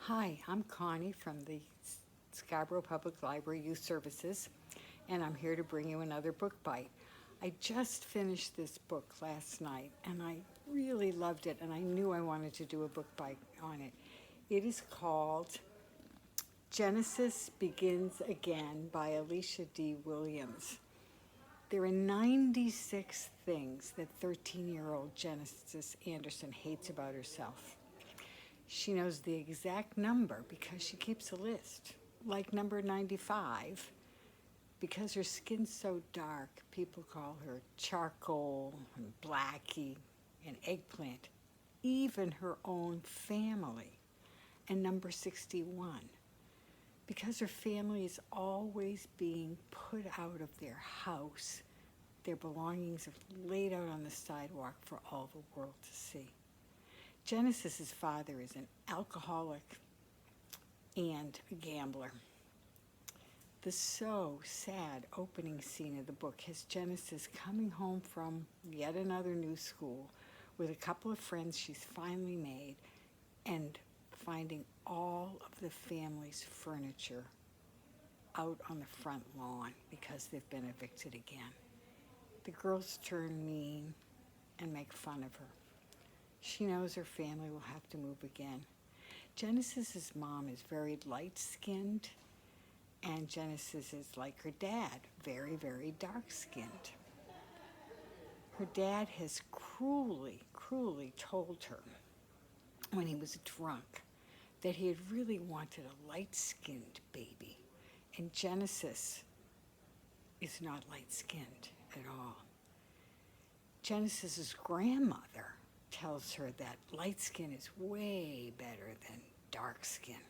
Hi, I'm Connie from the Scarborough Public Library Youth Services, and I'm here to bring you another book bite. I just finished this book last night, and I really loved it, and I knew I wanted to do a book bite on it. It is called Genesis Begins Again by Alicia D. Williams. There are 96 things that 13-year-old Genesis Anderson hates about herself. She knows the exact number because she keeps a list. Like number 95, because her skin's so dark, people call her charcoal and blackie and eggplant, even her own family. And number 61, because her family is always being put out of their house, their belongings are laid out on the sidewalk for all the world to see. Genesis's father is an alcoholic and a gambler. The so sad opening scene of the book has Genesis coming home from yet another new school with a couple of friends she's finally made and finding all of the family's furniture out on the front lawn because they've been evicted again. The girls turn mean and make fun of her. She knows her family will have to move again. Genesis's mom is very light-skinned, and Genesis is like her dad, very, very dark-skinned. Her dad has cruelly told her when he was drunk that he had really wanted a light-skinned baby, and Genesis is not light-skinned at all. Genesis's grandmother tells her that light skin is way better than dark skin.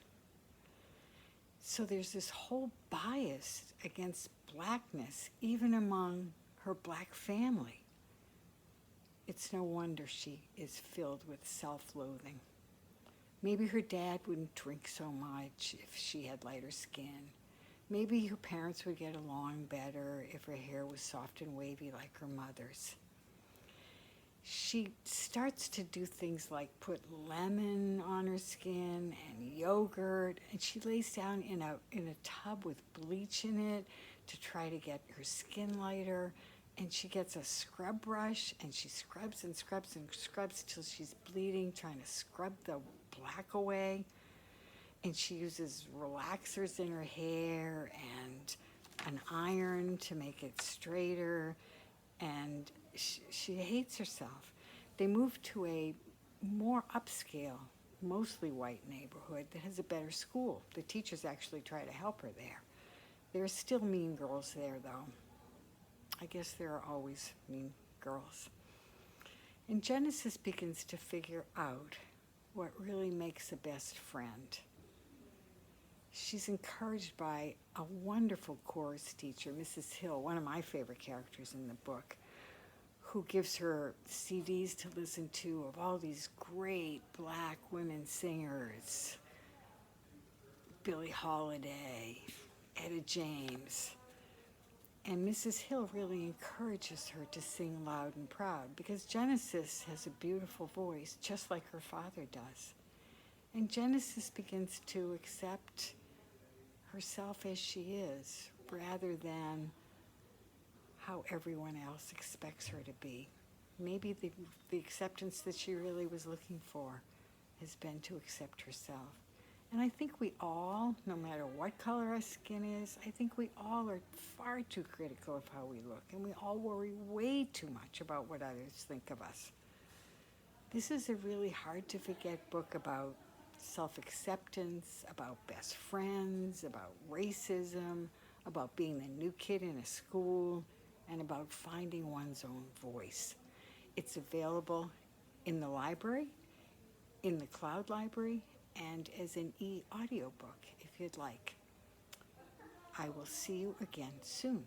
So there's this whole bias against blackness, even among her black family. It's no wonder she is filled with self-loathing. Maybe her dad wouldn't drink so much if she had lighter skin. Maybe her parents would get along better if her hair was soft and wavy like her mother's. She starts to do things like put lemon on her skin and yogurt, and she lays down in a tub with bleach in it to try to get her skin lighter, and she gets a scrub brush and she scrubs and scrubs and scrubs till she's bleeding, trying to scrub the black away, and she uses relaxers in her hair and an iron to make it straighter, and she hates herself. They moved to a more upscale, mostly white neighborhood that has a better school. The teachers actually try to help her there. There are still mean girls there, though. I guess there are always mean girls. And Genesis begins to figure out what really makes a best friend. She's encouraged by a wonderful chorus teacher, Mrs. Hill, one of my favorite characters in the book, who gives her CDs to listen to of all these great black women singers, Billie Holiday, Etta James. And Mrs. Hill really encourages her to sing loud and proud because Genesis has a beautiful voice, just like her father does. And Genesis begins to accept herself as she is, rather than how everyone else expects her to be. Maybe the acceptance that she really was looking for has been to accept herself. And I think we all, no matter what color our skin is, I think we all are far too critical of how we look, and we all worry way too much about what others think of us. This is a really hard to forget book about self-acceptance, about best friends, about racism, about being the new kid in a school, and about finding one's own voice. It's available in the library, in the Cloud Library, and as an e-audiobook if you'd like. I will see you again soon.